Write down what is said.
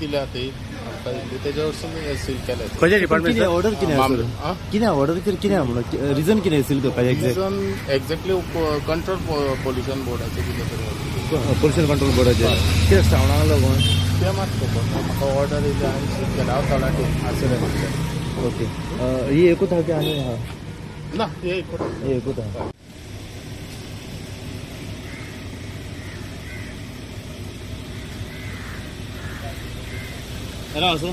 दिल्या ते त्याच्यावर सील केलं खंयच्या डिपार्टमेंट ऑर्डर कितें ऑर्डर कितें म्हणून रिजन कितें सील करपाचें रिजन एक्झॅक्टली कंट्रोल पोल्युशन बोर्डाचे कितें तरी पोल्युशन कंट्रोल बोर्डाचें कित्याक सावंडाक लागून ते मात खबर ना म्हाका ऑर्डर येयली हांवें सील केला हांव तलाटी आसले ओके ही एकूच आहा की आनी आहा ना हे ही एकूच आहा राव असो